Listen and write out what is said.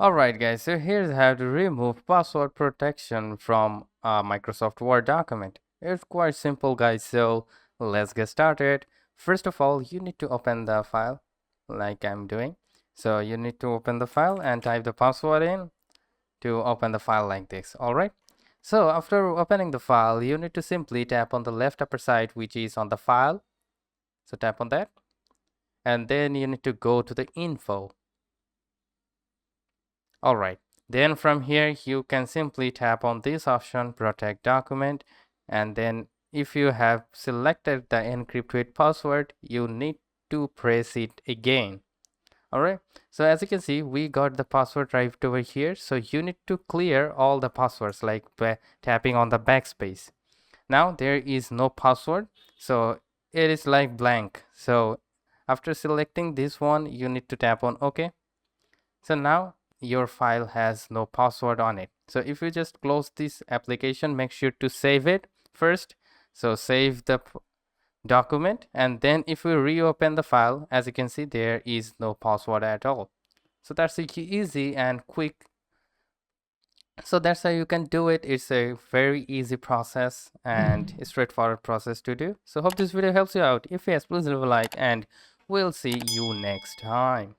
Alright guys, so here's how to remove password protection from a Microsoft Word document. It's quite simple guys, so let's get started. First of all, you need to open the file like I'm doing. So you need to open the file and type the password in to open the file like this. Alright, so after opening the file, you need to simply tap on the left upper side which is on the file. So tap on that and then you need to go to the info. Alright, then from here you can simply tap on this option protect document, and then if you have selected the encrypt with password you need to press it again. Alright, so as you can see we got the password right over here, so you need to clear all the passwords like by tapping on the backspace. Now there is no password, so it is like blank. So after selecting this one you need to tap on OK. So now your file has no password on it. So if you just close this application, make sure to save it first. So save the document, and then if we reopen the file, as you can see there is no password at all. So that's easy and quick. So that's how you can do it. It's a very easy process and a straightforward process to do. So hope this video helps you out. If yes, please leave a like and we'll see you next time.